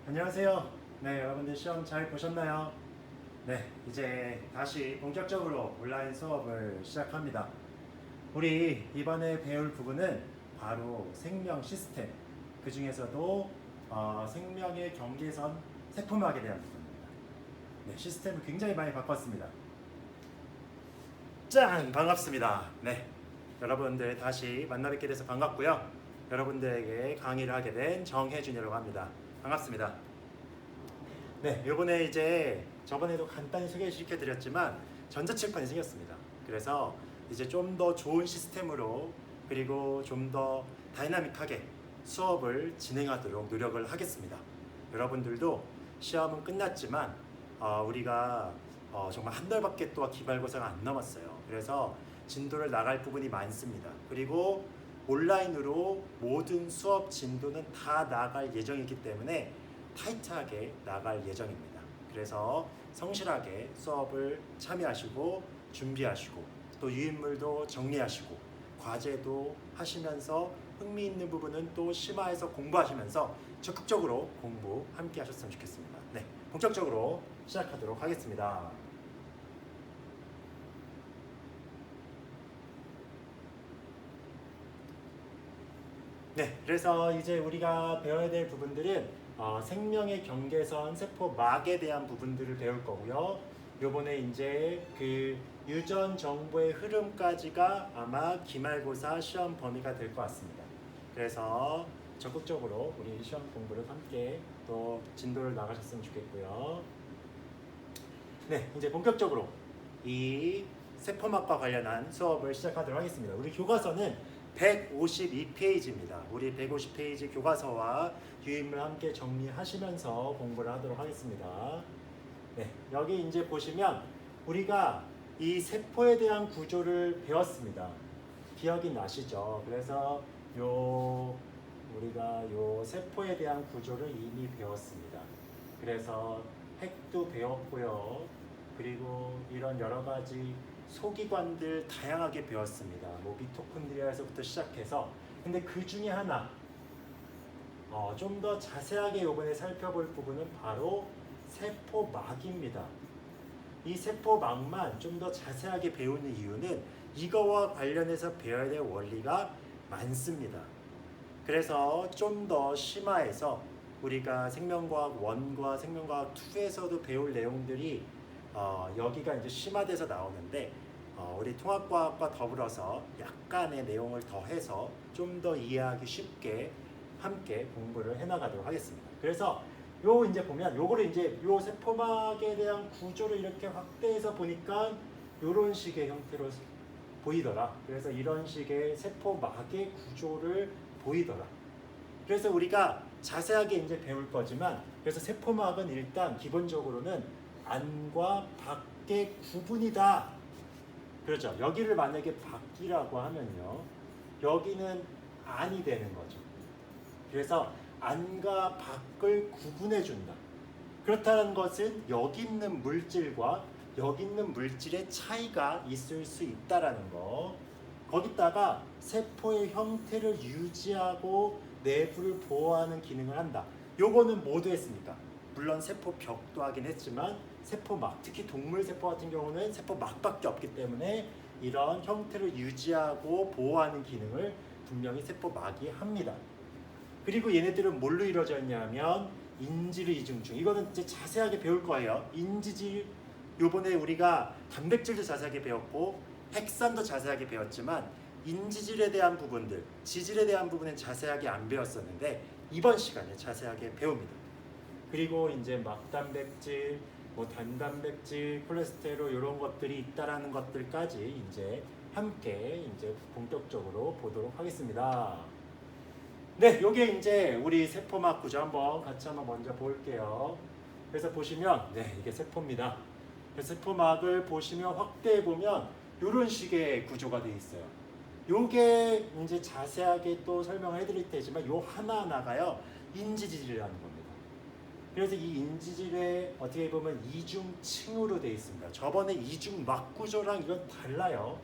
안녕하세요. 네, 여러분들 시험 잘 보셨나요? 네, 이제 다시 본격적으로 온라인 수업을 시작합니다. 우리 이번에 배울 부분은 바로 생명 시스템, 그 중에서도 생명의 경계선 세포막에 대한 부분입니다. 네, 시스템을 굉장히 많이 바꿨습니다. 짠! 반갑습니다. 네, 여러분들 다시 만나 뵙게 돼서 반갑고요. 여러분들에게 강의를 하게 된 정혜준이라고 합니다. 반갑습니다. 네, 요번에 이제 저번에도 간단히 소개시켜드렸지만 전자칠판이 생겼습니다. 그래서 이제 좀 더 좋은 시스템으로 그리고 좀 더 다이나믹하게 수업을 진행하도록 노력을 하겠습니다. 여러분들도 시험은 끝났지만 우리가 정말 한 달밖에 또 기말고사가 안 남았어요. 그래서 진도를 나갈 부분이 많습니다. 그리고 온라인으로 모든 수업 진도는 다 나갈 예정이기 때문에 타이트하게 나갈 예정입니다. 그래서 성실하게 수업을 참여하시고 준비하시고 또 유인물도 정리하시고 과제도 하시면서 흥미있는 부분은 또 심화해서 공부하시면서 적극적으로 공부 함께 하셨으면 좋겠습니다. 네, 본격적으로 시작하도록 하겠습니다. 네, 그래서 이제 우리가 배워야 될 부분들은 생명의 경계선 세포막에 대한 부분들을 배울 거고요. 요번에 이제 그 유전 정보의 흐름까지가 아마 기말고사 시험 범위가 될 것 같습니다. 그래서 적극적으로 우리 시험 공부를 함께 또 진도를 나가셨으면 좋겠고요. 네, 이제 본격적으로 이 세포막과 관련한 수업을 시작하도록 하겠습니다. 우리 교과서는 152페이지입니다. 우리 150페이지 교과서와 유인물 함께 정리하시면서 공부를 하도록 하겠습니다. 네, 여기 이제 보시면 우리가 이 세포에 대한 구조를 배웠습니다. 기억이 나시죠? 그래서 우리가 요 세포에 대한 구조를 이미 배웠습니다. 그래서 핵도 배웠고요. 그리고 이런 여러 가지 소기관들 다양하게 배웠습니다. 뭐 미토콘드리아에서부터 시작해서 근데 그 중에 하나 좀 더 자세하게 이번에 살펴볼 부분은 바로 세포막입니다. 이 세포막만 좀 더 자세하게 배우는 이유는 이거와 관련해서 배워야 될 원리가 많습니다. 그래서 좀 더 심화해서 우리가 생명과학 1과 생명과학 2에서도 배울 내용들이 여기가 이제 심화돼서 나오는데 우리 통합과학과 더불어서 약간의 내용을 더해서 좀 더 이해하기 쉽게 함께 공부를 해나가도록 하겠습니다. 그래서 요 이제 보면 요거를 이제 요 세포막에 대한 구조를 이렇게 확대해서 보니까 요런 식의 형태로 보이더라. 그래서 이런 식의 세포막의 구조를 보이더라. 그래서 우리가 자세하게 이제 배울 거지만 그래서 세포막은 일단 기본적으로는 안과 밖의 구분이다. 그렇죠. 여기를 만약에 밖이라고 하면요. 여기는 안이 되는 거죠. 그래서 안과 밖을 구분해 준다. 그렇다는 것은 여기 있는 물질과 여기 있는 물질의 차이가 있을 수 있다라는 거. 거기다가 세포의 형태를 유지하고 내부를 보호하는 기능을 한다. 요거는 모두 했습니까? 물론 세포벽도 하긴 했지만 세포막, 특히 동물 세포 같은 경우는 세포막밖에 없기 때문에 이런 형태를 유지하고 보호하는 기능을 분명히 세포막이 합니다. 그리고 얘네들은 뭘로 이루어져 있냐면 인지류 이중충. 이거는 이제 자세하게 배울 거예요. 인지질, 요번에 우리가 단백질도 자세하게 배웠고 핵산도 자세하게 배웠지만 인지질에 대한 부분들, 지질에 대한 부분은 자세하게 안 배웠었는데 이번 시간에 자세하게 배웁니다. 그리고 이제 막단백질, 뭐 단단백질, 콜레스테롤 이런 것들이 있다라는 것들까지 이제 함께 이제 본격적으로 보도록 하겠습니다. 네, 요게 이제 우리 세포막 구조 같이 한번 먼저 볼게요. 그래서 보시면 이게 세포입니다. 세포막을 보시면 확대해 보면 이런 식의 구조가 되어 있어요. 요게 이제 자세하게 또 설명을 해드릴 테지만 요 하나하나가요 인지질이라는 겁니다. 그래서 이 인지질에 어떻게 보면 이중층으로 되어 있습니다. 저번에 이중막 구조랑 이건 달라요.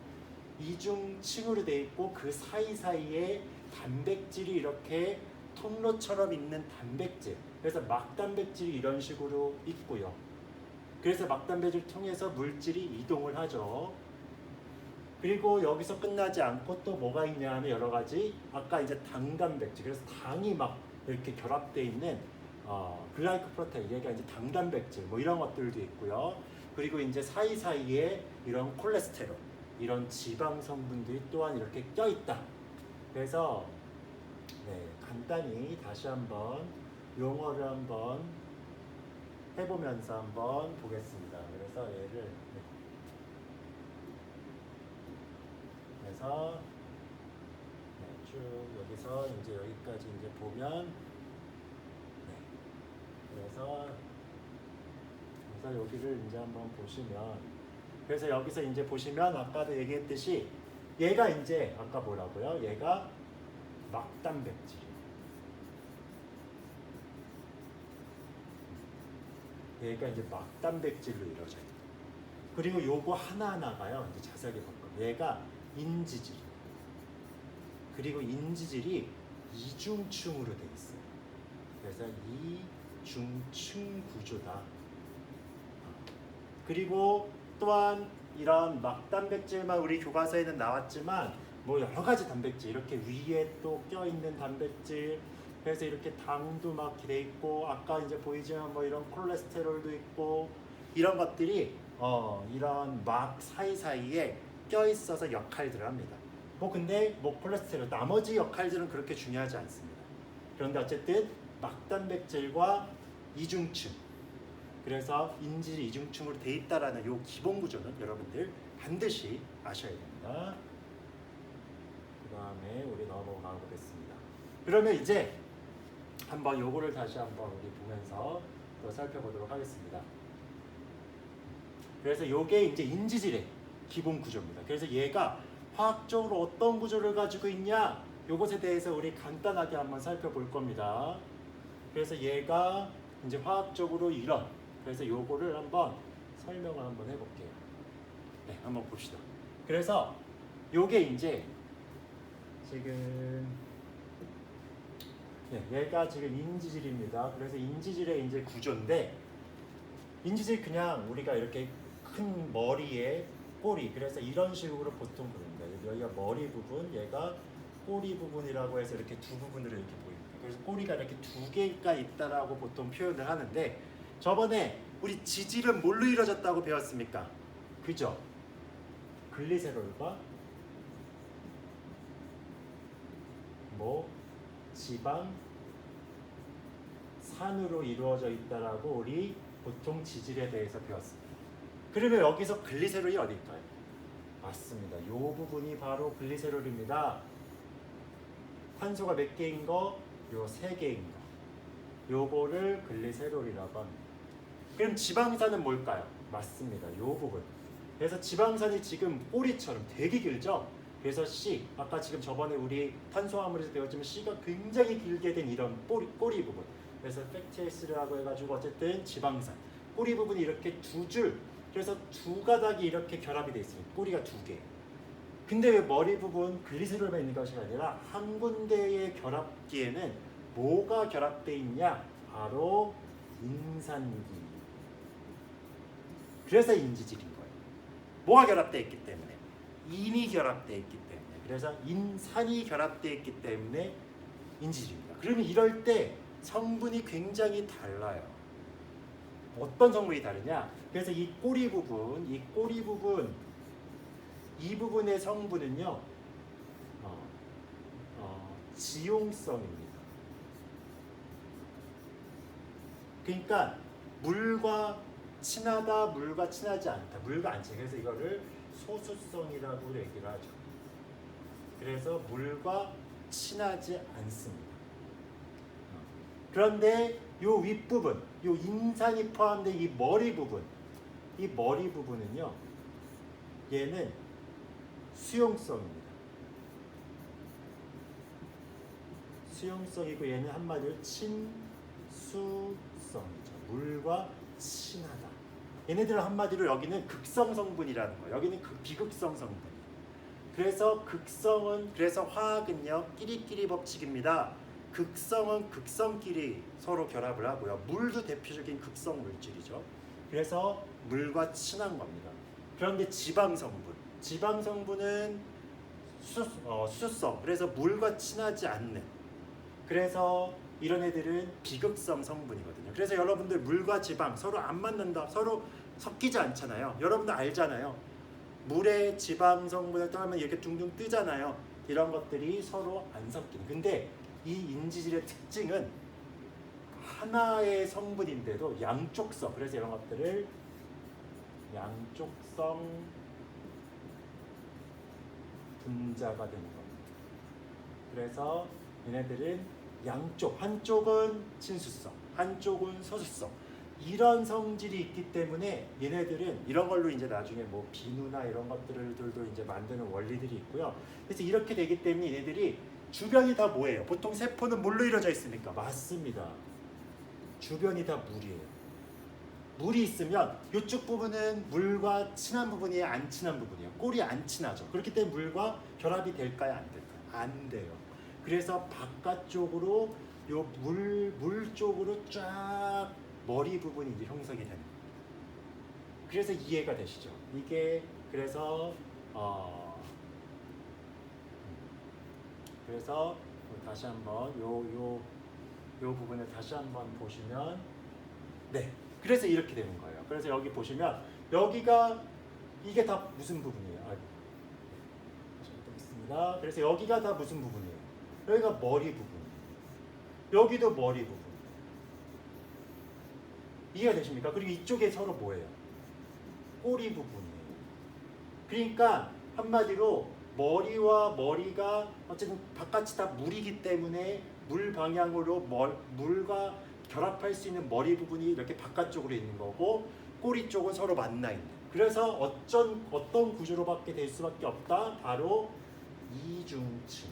이중층으로 되어 있고 그 사이사이에 단백질이 이렇게 통로처럼 있는 단백질, 그래서 막단백질이 이런 식으로 있고요. 그래서 막단백질을 통해서 물질이 이동을 하죠. 그리고 여기서 끝나지 않고 또 뭐가 있냐 하면 여러 가지, 아까 이제 당단백질, 그래서 당이 막 이렇게 결합되어 있는 글라이코프로테인, 얘가 이제 당단백질 뭐 이런 것들도 있고요. 그리고 이제 사이사이에 이런 콜레스테롤, 이런 지방 성분들이 또한 이렇게 껴있다. 그래서 간단히 다시 한번 용어를 한번 해보면서 한번 보겠습니다. 그래서 얘를 그래서 쭉 여기서 이제 여기까지 이제 보면 그래서 여기를 이제 한번 보시면, 그래서 여기서 이제 보시면 아까도 얘기했듯이 얘가 이제 아까 뭐라고요? 얘가 막단백질. 얘가 이제 막단백질로 이루어져 있다. 그리고 요거 하나하나가요, 이제 자세하게 볼게요. 얘가 인지질. 그리고 인지질이 이중층으로 되어 있어요. 그래서 이중층 구조다. 그리고 또한 이런 막단백질만 우리 교과서에는 나왔지만 뭐 여러 가지 단백질, 이렇게 위에 또 껴있는 단백질, 그래서 이렇게 당도 막 돼 있고, 아까 이제 보이지만 뭐 이런 콜레스테롤도 있고, 이런 것들이 이런 막 사이사이에 껴있어서 역할들을 합니다. 뭐 근데 뭐 콜레스테롤 나머지 역할들은 그렇게 중요하지 않습니다. 그런데 어쨌든 막단백질과 이중층, 그래서 인질이 이중층으로 돼 있다라는 요 기본 구조는 여러분들 반드시 아셔야 됩니다. 그 다음에 우리 넘어가 보겠습니다. 그러면 이제 한번 요거를 다시 한번 우리 보면서 또 살펴보도록 하겠습니다. 그래서 요게 이제 인지질의 기본 구조입니다. 그래서 얘가 화학적으로 어떤 구조를 가지고 있냐, 요것에 대해서 우리 간단하게 한번 살펴볼 겁니다. 그래서 얘가 이제 화학적으로 이런, 그래서 요거를 한번 설명을 한번 해볼게요. 네, 한번 봅시다. 그래서 요게 이제 지금 얘가 지금 인지질입니다. 그래서 인지질의 이제 구조인데, 인지질 그냥 우리가 이렇게 큰 머리에 꼬리, 그래서 이런 식으로 보통 부릅니다. 여기가 머리 부분, 얘가 꼬리 부분이라고 해서 이렇게 두 부분으로 이렇게 보입니다. 그래서 꼬리가 이렇게 두 개가 있다라고 보통 표현을 하는데, 저번에 우리 지질은 뭘로 이루어졌다고 배웠습니까? 그죠? 글리세롤과 뭐 지방 산으로 이루어져 있다라고 우리 보통 지질에 대해서 배웠습니다. 그러면 여기서 글리세롤이 어딜까요? 맞습니다. 이 부분이 바로 글리세롤입니다. 탄소가 몇 개인 거? 요 3개인 거. 요거를 글리세롤이라고 합니다. 그럼 지방산은 뭘까요? 맞습니다. 요 부분. 그래서 지방산이 지금 꼬리처럼 되게 길죠? 그래서 C, 아까 지금 저번에 우리 탄수화물에서 배웠지만 C가 굉장히 길게 된 이런 꼬리 부분. 그래서 팩티에스라고 해가지고 어쨌든 지방산. 꼬리 부분이 이렇게 두 줄, 그래서 두 가닥이 이렇게 결합이 되어 있습니다. 꼬리가 2개. 근데 왜 머리 부분 글리세롤만 있는 것이 아니라 한 군데의 결합기에는 뭐가 결합되어 있냐? 바로 인산기. 그래서 인지질인 거예요. 뭐가 결합되어 있기 때문에? 인이 결합되어 있기 때문에. 그래서 인산이 결합되어 있기 때문에 인지질입니다. 그러면 이럴 때 성분이 굉장히 달라요. 어떤 성분이 다르냐? 그래서 이 꼬리 부분, 이 부분의 성분은요, 지용성입니다. 그러니까 물과 친하다, 물과 친하지 않다, 물과 안 친해. 그래서 이거를 소수성이라고 얘기를 하죠. 그래서 물과 친하지 않습니다. 그런데 요 윗부분, 요 인산이 포함된 이 머리 부분은요, 얘는 수용성입니다. 수용성이고 얘는 한마디로 친수성이죠. 물과 친하다. 얘네들은 한마디로 여기는 극성 성분이라는 거예요. 여기는 비극성 성분이에요. 그래서 극성은, 그래서 화학은요, 끼리끼리 법칙입니다. 극성은 극성끼리 서로 결합을 하고요. 물도 대표적인 극성 물질이죠. 그래서 물과 친한 겁니다. 그런데 지방 성분은 수성, 그래서 물과 친하지 않는, 그래서 이런 애들은 비극성 성분이거든요. 그래서 여러분들 물과 지방 서로 안 맞는다, 서로 섞이지 않잖아요. 여러분들 알잖아요. 물에 지방 성분을 떠나면 이렇게 둥둥 뜨잖아요. 이런 것들이 서로 안 섞이는. 근데 이 인지질의 특징은 하나의 성분인데도 양쪽성, 그래서 이런 것들을 양쪽성 분자가 되는 겁니다. 그래서 얘네들은 양쪽, 한쪽은 친수성, 한쪽은 소수성, 이런 성질이 있기 때문에 얘네들은 이런 걸로 이제 나중에 뭐 비누나 이런 것들도 이제 만드는 원리들이 있고요. 그래서 이렇게 되기 때문에 얘네들이 주변이 다 뭐예요? 보통 세포는 뭘로 이루어져 있습니까? 맞습니다. 주변이 다 물이에요. 물이 있으면 이쪽 부분은 물과 친한 부분이에요, 안 친한 부분이에요? 꼴이 안 친하죠. 그렇기 때문에 물과 결합이 될까요, 안 될까요? 안 돼요. 그래서 바깥쪽으로 요 물 쪽으로 쫙 머리 부분이 이제 형성이 되는 거예요. 그래서 이해가 되시죠? 이게 그래서 그래서 다시 한번 요 부분을 다시 한번 보시면, 네, 그래서 이렇게 되는 거예요. 그래서 여기 보시면 여기가 이게 다 무슨 부분이에요? 또 있습니다. 그래서 여기가 다 무슨 부분이에요? 여기가 머리 부분, 여기도 머리 부분. 이해가 되십니까? 그리고 이쪽에 서로 뭐예요? 꼬리 부분이에요. 그러니까 한마디로 머리와 머리가 어쨌든 바깥이 다 물이기 때문에 물 방향으로 물과 결합할 수 있는 머리 부분이 이렇게 바깥쪽으로 있는 거고, 꼬리 쪽은 서로 만나 있는. 그래서 어떤 구조로밖에 될 수밖에 없다. 바로 이중층.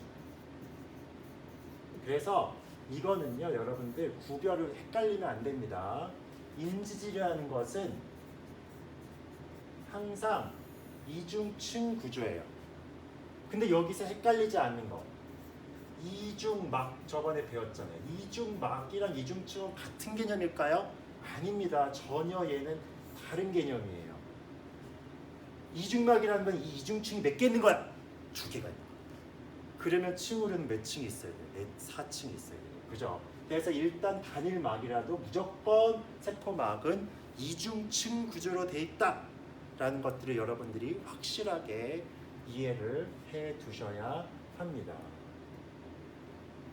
그래서 이거는요, 여러분들 구별을 헷갈리면 안 됩니다. 인지질이라는 것은 항상 이중층 구조예요. 근데 여기서 헷갈리지 않는 거, 이중막 저번에 배웠잖아요. 이중막이랑 이중층은 같은 개념일까요? 아닙니다. 전혀 얘는 다른 개념이에요. 이중막이라는 건 이 이중층이 몇 개 있는 거야? 2개가 있는 거야. 그러면 층으로는 몇 층이 있어야 돼요? 4층이 있어야 돼요. 그죠? 그래서 일단 단일막이라도 무조건 세포막은 이중층 구조로 돼 있다 라는 것들을 여러분들이 확실하게 이해를 해 두셔야 합니다.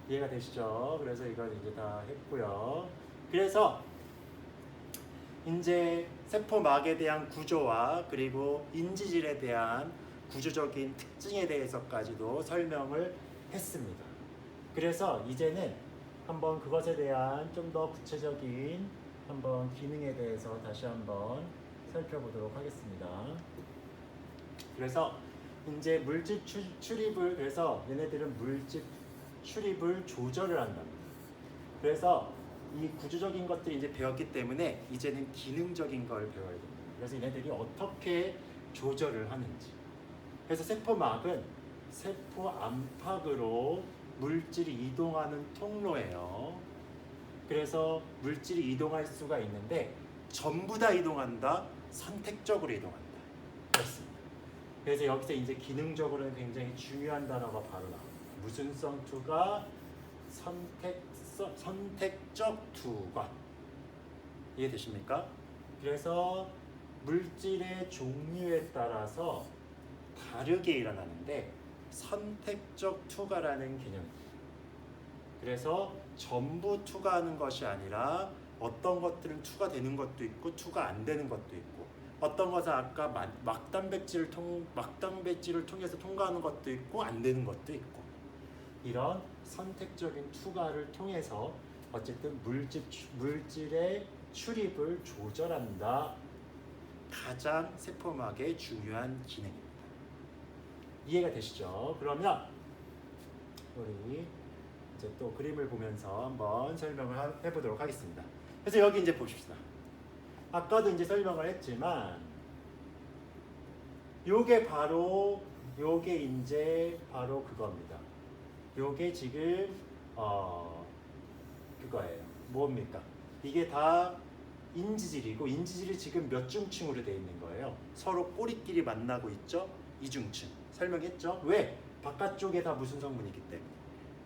이해가 되시죠? 그래서 이걸 이제 다 했고요. 그래서 이제 세포막에 대한 구조와 그리고 인지질에 대한 구조적인 특징에 대해서까지도 설명을 했습니다. 그래서 이제는 한번 그것에 대한 좀 더 구체적인 한번 기능에 대해서 다시 한번 살펴보도록 하겠습니다. 그래서 이제 물질 출입을, 그래서 얘네들은 물질 출입을 조절을 한답니다. 그래서 이 구조적인 것들이 이제 배웠기 때문에 이제는 기능적인 걸 배워야 됩니다. 그래서 얘네들이 어떻게 조절을 하는지. 그래서 세포막은 세포 안팎으로 물질이 이동하는 통로예요. 그래서 물질이 이동할 수가 있는데 전부 다 이동한다, 선택적으로 이동한다. 그렇습니다. 그래서 여기서 이제 기능적으로는 굉장히 중요한 단어가 바로 나옵니다. 무슨성 투과, 선택적 투과. 이해되십니까? 그래서 물질의 종류에 따라서 다르게 일어나는데 선택적 투과라는 개념입니다. 그래서 전부 투과하는 것이 아니라 어떤 것들은 투과되는 것도 있고 투과 안 되는 것도 있고, 어떤 것은 아까 막단백질을 통해서 통과하는 것도 있고 안 되는 것도 있고, 이런 선택적인 투과를 통해서 어쨌든 물질의 출입을 조절한다. 가장 세포막의 중요한 기능입니다. 이해가 되시죠? 그러면 우리 이제 또 그림을 보면서 한번 설명을 해보도록 하겠습니다. 그래서 여기 이제 보십시다. 아까도 이제 설명을 했지만 요게 이제 바로 그겁니다. 요게 지금 그거예요. 뭡니까? 이게 다 인지질이고 인지질이 지금 몇 중층으로 되어 있는 거예요? 서로 꼬리끼리 만나고 있죠? 이중층. 설명했죠? 왜? 바깥쪽에 다 무슨 성분이기 때문에?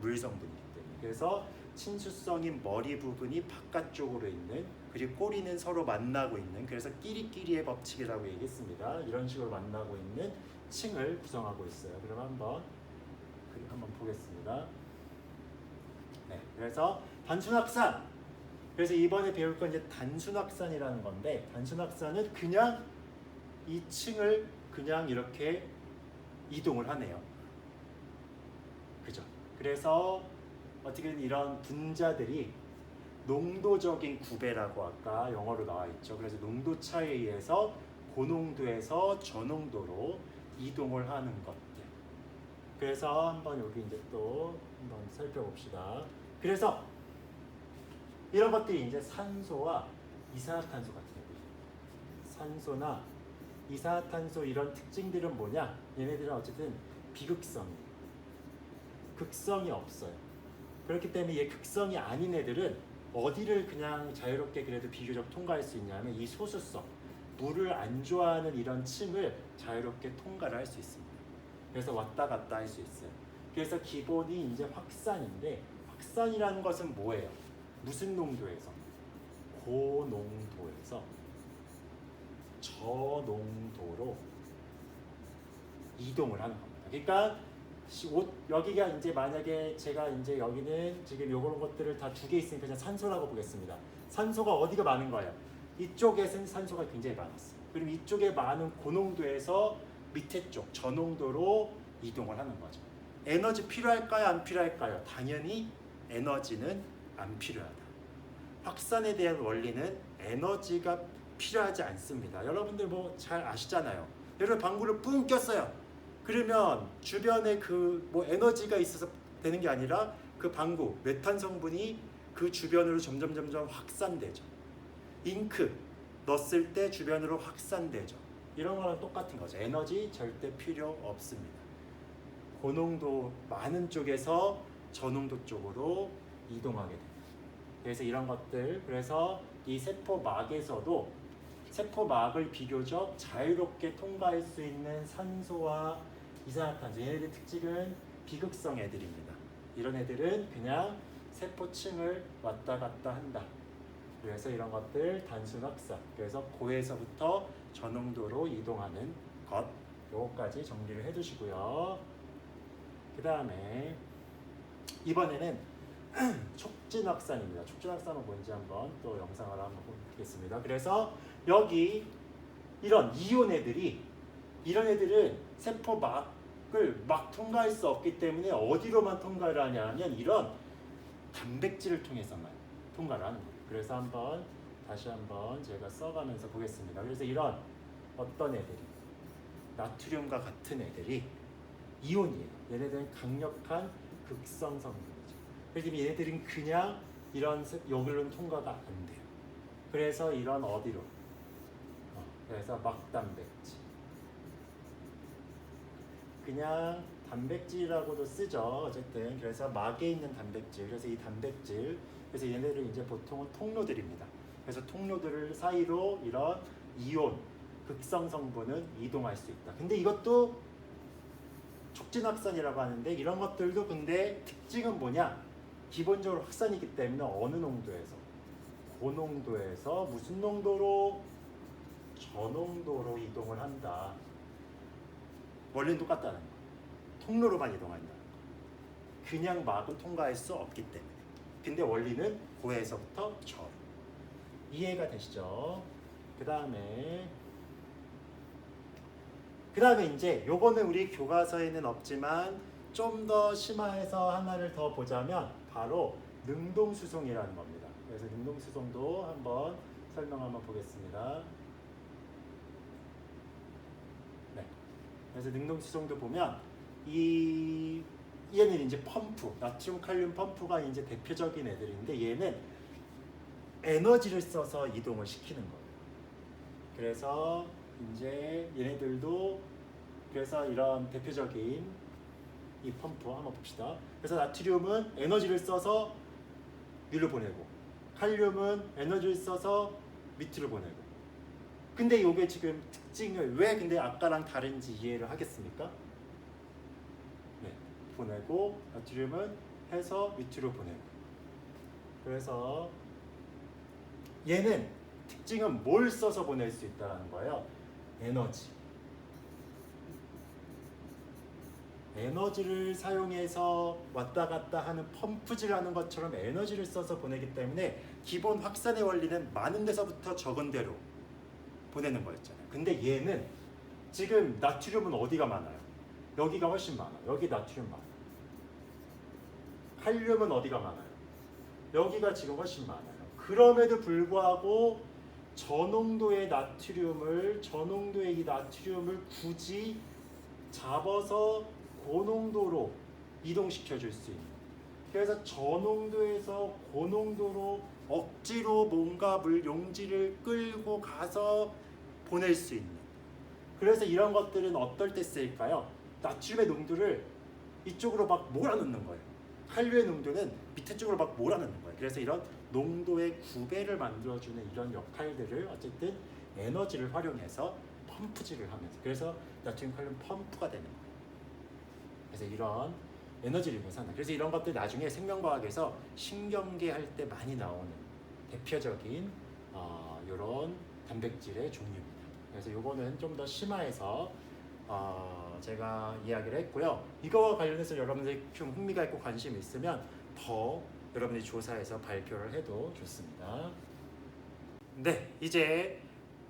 물 성분이기 때문에. 그래서 친수성인 머리 부분이 바깥쪽으로 있는, 그리고 꼬리는 서로 만나고 있는, 그래서 끼리끼리의 법칙이라고 얘기했습니다. 이런 식으로 만나고 있는 층을 구성하고 있어요. 그럼 한번 보겠습니다. 네, 그래서 단순확산. 그래서 이번에 배울 건 이제 단순확산이라는 건데, 단순확산은 그냥 이 층을 그냥 이렇게 이동을 하네요. 그죠? 그래서 어떻게든 이런 분자들이 농도적인 구배라고 아까 영어로 나와 있죠. 그래서 농도 차에 의해서 고농도에서 저농도로 이동을 하는 것들. 그래서 한번 여기 이제 또 한번 살펴봅시다. 그래서 이런 것들이 이제 산소와 이산화탄소 같은 애들. 산소나 이산화탄소 이런 특징들은 뭐냐? 얘네들은 어쨌든 비극성이에요. 극성이 없어요. 그렇기 때문에 얘 극성이 아닌 애들은 어디를 그냥 자유롭게 그래도 비교적 통과할 수 있냐면 이 소수성, 물을 안 좋아하는 이런 층을 자유롭게 통과를 할 수 있습니다. 그래서 왔다 갔다 할 수 있어요. 그래서 기본이 이제 확산인데, 확산이라는 것은 뭐예요? 무슨 농도에서? 고농도에서 저농도로 이동을 하는 겁니다. 그러니까 여기가 이제 만약에 제가 이제 여기는 지금 요런 것들을 다 두 개 있으니까 그냥 산소라고 보겠습니다. 산소가 어디가 많은 거예요? 이쪽에는 산소가 굉장히 많았어요. 그럼 이쪽에 많은 고농도에서 밑에 쪽 저농도로 이동을 하는 거죠. 에너지 필요할까요? 안 필요할까요? 당연히 에너지는 안 필요하다. 확산에 대한 원리는 에너지가 필요하지 않습니다. 여러분들 뭐 잘 아시잖아요. 여러분 방구를 뿡 꼈어요. 그러면 주변에 그 뭐 에너지가 있어서 되는 게 아니라 그 방구 메탄 성분이 그 주변으로 점점 확산되죠. 잉크 넣었을 때 주변으로 확산되죠. 이런 거랑 똑같은 거죠. 에너지 절대 필요 없습니다. 고농도 많은 쪽에서 저농도 쪽으로 이동하게 됩니다. 그래서 이런 것들, 그래서 이 세포막에서도 세포막을 비교적 자유롭게 통과할 수 있는 산소와 이산화탄소, 얘네들 특징은 비극성 애들입니다. 이런 애들은 그냥 세포층을 왔다 갔다 한다. 그래서 이런 것들 단순 확산. 그래서 고에서부터 저농도로 이동하는 것, 요거까지 정리를 해두시고요. 그 다음에 이번에는 촉진 확산입니다. 촉진 확산은 뭔지 한번 또 영상을 한번 보겠습니다. 그래서 여기 이런 이온 애들이, 이런 애들은 세포막을 막 통과할 수 없기 때문에 어디로만 통과를 하냐면 이런 단백질을 통해서만 통과를 하는 거예요. 그래서 한번 다시 한번 제가 써가면서 보겠습니다. 그래서 이런 어떤 애들이, 나트륨과 같은 애들이 이온이에요. 얘네들은 강력한 극성 성분이죠. 그래서 얘네들은 그냥 이런 여기로는 통과가 안 돼요. 그래서 이런 어디로? 그래서 막단백질. 그냥 단백질이라고도 쓰죠. 어쨌든 그래서 막에 있는 단백질. 그래서 이 단백질. 그래서 얘네들은 이제 보통은 통로들입니다. 그래서 통로들 사이로 이런 이온, 극성 성분은 이동할 수 있다. 근데 이것도 촉진 확산이라고 하는데, 이런 것들도 근데 특징은 뭐냐? 기본적으로 확산이기 때문에 어느 농도에서? 고농도에서 무슨 농도로? 저농도로 이동을 한다. 원리는 똑같다는 거. 통로로만 이동한다는 거. 그냥 막은 통과할 수 없기 때문에. 근데 원리는 고에서부터 저. 이해가 되시죠? 그 다음에 이제 요거는 우리 교과서에는 없지만 좀 더 심화해서 하나를 더 보자면 바로 능동수송이라는 겁니다. 그래서 능동수송도 한번 설명 한번 보겠습니다. 네. 그래서 능동수송도 보면 얘는 이제 펌프, 나트륨 칼륨 펌프가 이제 대표적인 애들인데, 얘는 에너지를 써서 이동을 시키는 거예요. 그래서 이제 얘네들도, 그래서 이런 대표적인 이 펌프 한번 봅시다. 그래서 나트륨은 에너지를 써서 위로 보내고, 칼륨은 에너지를 써서 밑으로 보내고. 근데 이게 지금 특징을 왜 근데 아까랑 다른지 이해를 하겠습니까? 네, 보내고 나트륨은 해서 밑으로 보내고. 그래서 얘는 특징은 뭘 써서 보낼 수 있다는 거예요? 에너지. 에너지를 사용해서 왔다 갔다 하는 펌프질 하는 것처럼 에너지를 써서 보내기 때문에 기본 확산의 원리는 많은 데서부터 적은 데로 보내는 거였잖아요. 근데 얘는 지금 나트륨은 어디가 많아요? 여기가 훨씬 많아요. 여기 나트륨 많아요. 칼륨은 어디가 많아요? 여기가 지금 훨씬 많아요. 그럼에도 불구하고 저농도의 이 나트륨을 굳이 잡아서 고농도로 이동시켜 줄 수 있는. 그래서 저농도에서 고농도로 억지로 뭔가 용질을 끌고 가서 보낼 수 있는. 그래서 이런 것들은 어떨 때 쓰일까요? 나트륨의 농도를 이쪽으로 막 몰아넣는 거예요. 칼륨의 농도는 밑에 쪽으로 막 몰아넣는 거예요. 그래서 이런 농도의 구배를 만들어주는 이런 역할들을 어쨌든 에너지를 활용해서 펌프질을 하면서, 그래서 나트륨 칼륨 펌프가 되는 거예요. 그래서 이런 에너지를 이용해서 한다. 그래서 이런 것들 나중에 생명과학에서 신경계 할 때 많이 나오는 대표적인 이런 단백질의 종류입니다. 그래서 이거는 좀 더 심화해서 제가 이야기를 했고요. 이거와 관련해서 여러분들이 좀 흥미가 있고 관심이 있으면 더 여러분들이 조사해서 발표를 해도 좋습니다. 네, 이제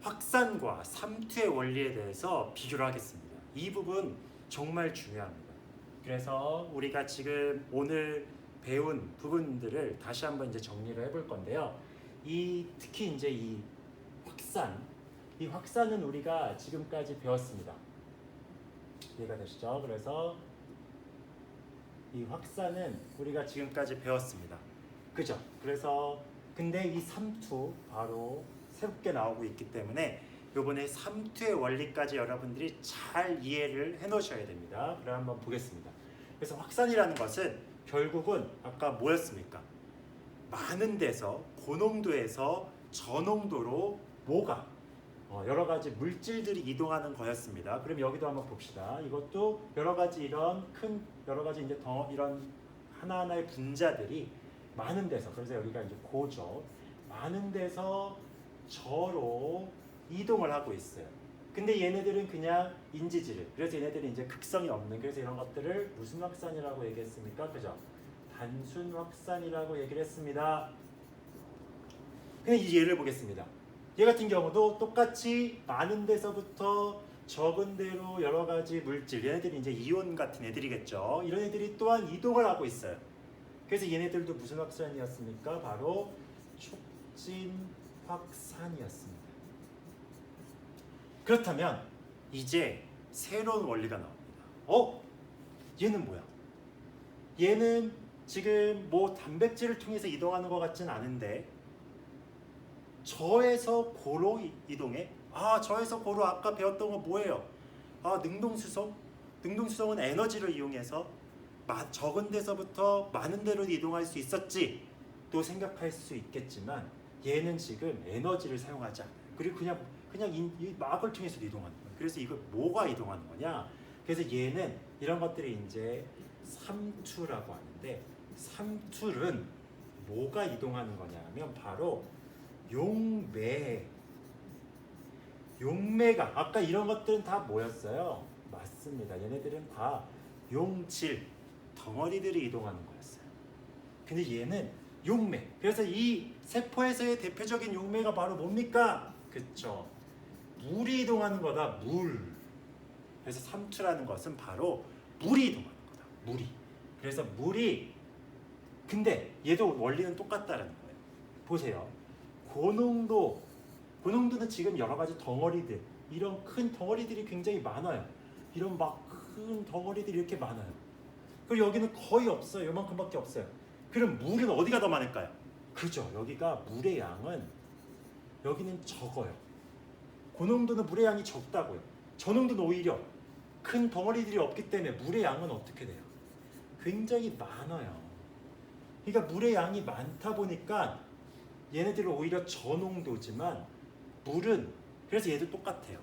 확산과 삼투의 원리에 대해서 비교를 하겠습니다. 이 부분 정말 중요합니다. 그래서 우리가 지금 오늘 배운 부분들을 다시 한번 이제 정리를 해볼 건데요. 특히 이제 이 확산은 우리가 지금까지 배웠습니다. 이해가 되시죠? 그래서 이 확산은 우리가 지금까지 배웠습니다. 그죠? 그래서 근데 이 삼투 바로 새롭게 나오고 있기 때문에 요번에 삼투의 원리까지 여러분들이 잘 이해를 해 놓으셔야 됩니다. 그럼 한번 보겠습니다. 그래서 확산이라는 것은 결국은 아까 뭐였습니까? 많은 데서 고농도에서 저농도로 여러 가지 물질들이 이동하는 거였습니다. 그럼 여기도 한번 봅시다. 이것도 여러 가지 여러 가지 이제 이런 하나하나의 분자들이 많은 데서, 그래서 여기가 이제 고죠. 많은 데서 저로 이동을 하고 있어요. 근데 얘네들은 그냥 인지질을, 그래서 얘네들은 이제 극성이 없는, 그래서 이런 것들을 무슨 확산이라고 얘기했습니까? 그죠? 단순 확산이라고 얘기를 했습니다. 근데 이 예를 보겠습니다. 얘 같은 경우도 똑같이 많은 데서부터 적은 데로 여러 가지 물질, 얘네들이 이제 이온 같은 애들이겠죠. 이런 애들이 또한 이동을 하고 있어요. 그래서 얘네들도 무슨 확산이었습니까? 바로 촉진 확산이었습니다. 그렇다면 이제 새로운 원리가 나옵니다. 얘는 뭐야? 얘는 지금 뭐 단백질을 통해서 이동하는 것 같진 않은데 저에서 고로 이동해? 저에서 고로 아까 배웠던 거 뭐예요? 능동수송? 능동수송은 에너지를 이용해서 적은 데서부터 많은 데로 이동할 수 있었지 또 생각할 수 있겠지만 얘는 지금 에너지를 사용하지 않아요. 그리고 그냥 이 막을 통해서 이동하는 거예요. 그래서 이거 뭐가 이동하는 거냐? 그래서 얘는 이런 것들이 이제 삼투라고 하는데, 삼투는 뭐가 이동하는 거냐면 바로 용매가 아까 이런 것들은 다 뭐였어요? 맞습니다. 얘네들은 다 용질 덩어리들이 이동하는 거였어요. 근데 얘는 용매. 그래서 이 세포에서의 대표적인 용매가 바로 뭡니까? 그쵸? 물이 이동하는 거다. 물. 그래서 삼투라는 것은 바로 물이 이동하는 거다. 물이. 그래서 물이, 근데 얘도 원리는 똑같다라는 거예요. 보세요. 고농도는 지금 여러 가지 덩어리들, 이런 큰 덩어리들이 굉장히 많아요. 이런 막 큰 덩어리들이 이렇게 많아요. 그리고 여기는 거의 없어요. 요만큼밖에 없어요. 그럼 물은 어디가 더 많을까요? 그죠. 여기가 물의 양은 여기는 적어요. 고농도는 물의 양이 적다고요. 저농도는 오히려 큰 덩어리들이 없기 때문에 물의 양은 어떻게 돼요? 굉장히 많아요. 그러니까 물의 양이 많다 보니까 얘네들은 오히려 저농도지만 물은 그래서 얘도 똑같아요.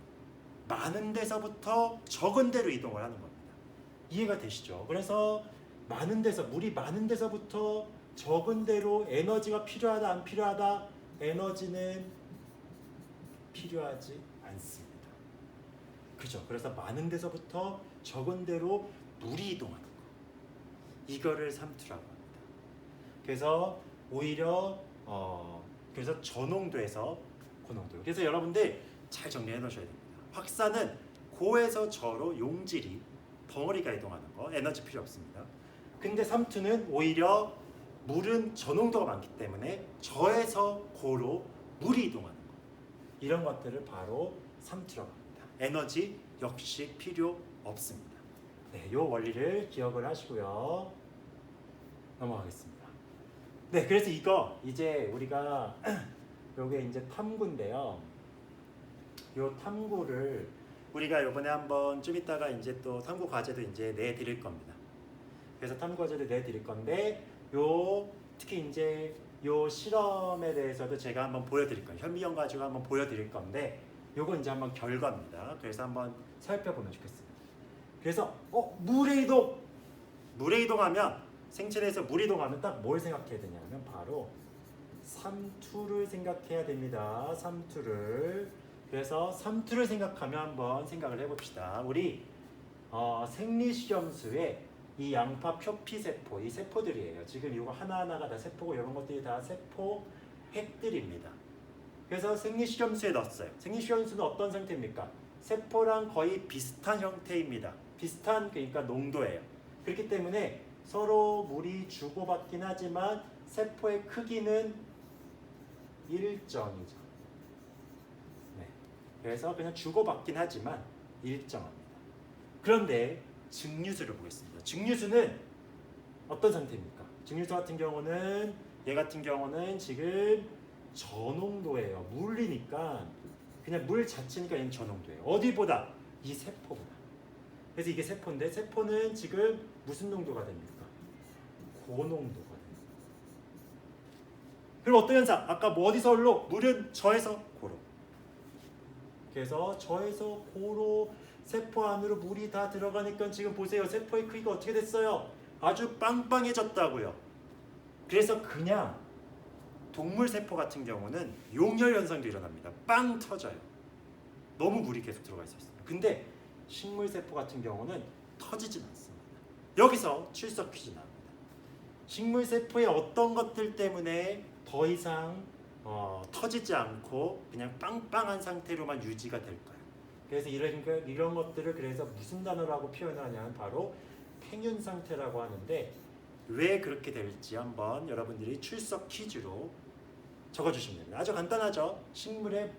많은 데서부터 적은 데로 이동을 하는 겁니다. 이해가 되시죠? 그래서 많은 데서 물이 많은 데서부터 적은 데로 에너지가 필요하다 안 필요하다? 에너지는 필요하지 않습니다. 그죠? 그래서 많은 데서부터 적은 데로 물이 이동하는 거. 이거를 삼투라고 합니다. 그래서 오히려 그래서 저농도에서 고농도. 그래서 여러분들 잘 정리해 놓으셔야 됩니다. 확산은 고에서 저로 용질이 덩어리가 이동하는 거, 에너지 필요 없습니다. 근데 삼투는 오히려 물은 저농도가 많기 때문에 저에서 고로 물이 이동하는 거. 이런 것들을 바로 삼투라고 합니다. 에너지 역시 필요 없습니다. 네, 이 원리를 기억을 하시고요. 넘어가겠습니다. 네, 그래서 이거 이제 우리가 요게 이제 탐구인데요. 요 탐구를 우리가 요번에 한번 좀 이따가 이제 또 탐구 과제도 이제 내드릴 겁니다. 그래서 탐구 과제도 내드릴 건데 요 특히 이제 요 실험에 대해서도 제가 한번 보여드릴 거예요. 현미경 가지고 한번 보여드릴 건데 요건 이제 한번 결과입니다. 그래서 한번 살펴보면 좋겠습니다. 그래서 물의 이동! 물의 이동하면 생체 내에서 물 이동하면 딱 뭘 생각해야 되냐면 바로 삼투를 생각해야 됩니다. 삼투를. 그래서 삼투를 생각하면 한번 생각을 해봅시다. 우리 생리식염수에 이 양파 표피세포, 이 세포들이에요. 지금 이거 하나하나가 다 세포고 이런 것들이 다 세포 핵들입니다. 그래서 생리식염수에 넣었어요. 생리식염수는 어떤 상태입니까? 세포랑 거의 비슷한 형태입니다. 비슷한 그러니까 농도예요. 그렇기 때문에 서로 물이 주고받긴 하지만 세포의 크기는 일정이죠. 네. 그래서 그냥 주고받긴 하지만 일정합니다. 그런데 증류수를 보겠습니다. 증류수는 어떤 상태입니까? 증류수 같은 경우는 얘 같은 경우는 지금 저농도예요. 물이니까 그냥 물 자체니까 얘는 저농도예요. 어디보다? 이 세포보다. 그래서 이게 세포인데 세포는 지금 무슨 농도가 됩니까? 고농도가 됩니다. 그럼 어떤 현상? 아까 뭐 어디서 올로? 물은 저에서 고로. 그래서 저에서 고로 세포 안으로 물이 다 들어가니까 지금 보세요. 세포의 크기가 어떻게 됐어요? 아주 빵빵해졌다고요. 그래서 그냥 동물 세포 같은 경우는 용혈 현상도 일어납니다. 빵 터져요. 너무 물이 계속 들어가 있었어요. 근데 식물 세포 같은 경우는 터지진 않습니다. 여기서 출석 퀴즈 나옵니다. 식물 세포의 어떤 것들 때문에 더 이상 터지지 않고 그냥 빵빵한 상태로만 유지가 될까요? 그래서 이런 것들을 그래서 무슨 단어라고 표현하냐면 바로 팽윤 상태라고 하는데 왜 그렇게 될지 한번 여러분들이 출석 퀴즈로 적어주시면 됩니다. 아주 간단하죠. 식물의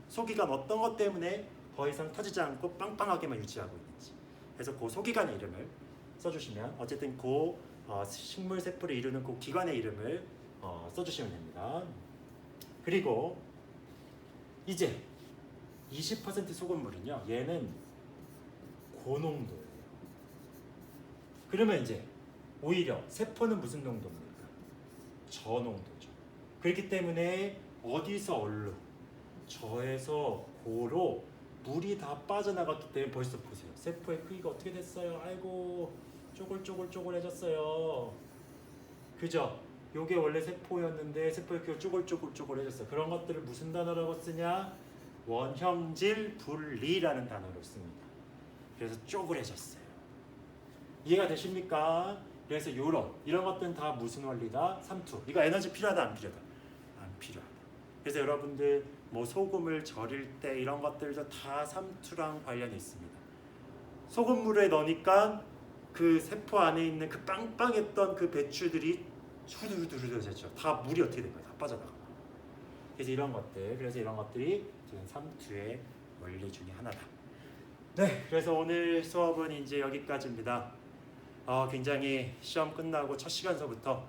소기관 어떤 것 때문에 더 이상 터지지 않고 빵빵하게만 유지하고 있는지. 그래서 그 소기관의 이름을 써주시면 어쨌든 그 식물 세포를 이루는 그 기관의 이름을 써주시면 됩니다. 그리고 이제 20% 소금물은요. 얘는 고농도예요. 그러면 이제 오히려 세포는 무슨 농도입니까? 저농도죠. 그렇기 때문에 어디서 얼로? 저에서 고로 물이 다 빠져나갔기 때문에 벌써 보세요. 세포의 크기가 어떻게 됐어요? 아이고 쪼글쪼글해졌어요. 그죠? 요게 원래 세포였는데 세포의 크기가 쪼글쪼글해졌어요. 그런 것들을 무슨 단어라고 쓰냐? 원형질 분리라는 단어로 씁니다. 그래서 쪼글해졌어요. 이해가 되십니까? 그래서 이런 것들은 다 무슨 원리다? 삼투. 이거 에너지 필요하다 안 필요하다? 안 필요하다. 그래서 여러분들 소금을 절일 때 이런 것들도 다 삼투랑 관련이 있습니다. 소금물에 넣으니까 그 세포 안에 있는 그 빵빵했던 그 배추들이 후두두두두해졌죠. 다 물이 어떻게 된 거야? 다 빠져나가. 그래서 이런 것들이 지금 삼투의 원리 중에 하나다. 네, 그래서 오늘 수업은 이제 여기까지입니다. 굉장히 시험 끝나고 첫 시간서부터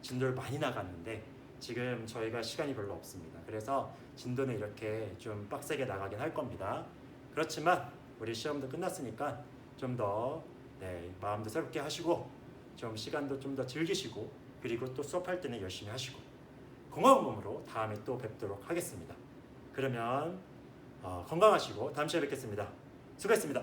진도를 많이 나갔는데 지금 저희가 시간이 별로 없습니다. 그래서 진도는 이렇게 좀 빡세게 나가긴 할 겁니다. 그렇지만 우리 시험도 끝났으니까 좀 더 마음도 새롭게 하시고 좀 시간도 좀 더 즐기시고 그리고 또 수업할 때는 열심히 하시고 건강한 몸으로 다음에 또 뵙도록 하겠습니다. 그러면 건강하시고 다음 시간에 뵙겠습니다. 수고했습니다.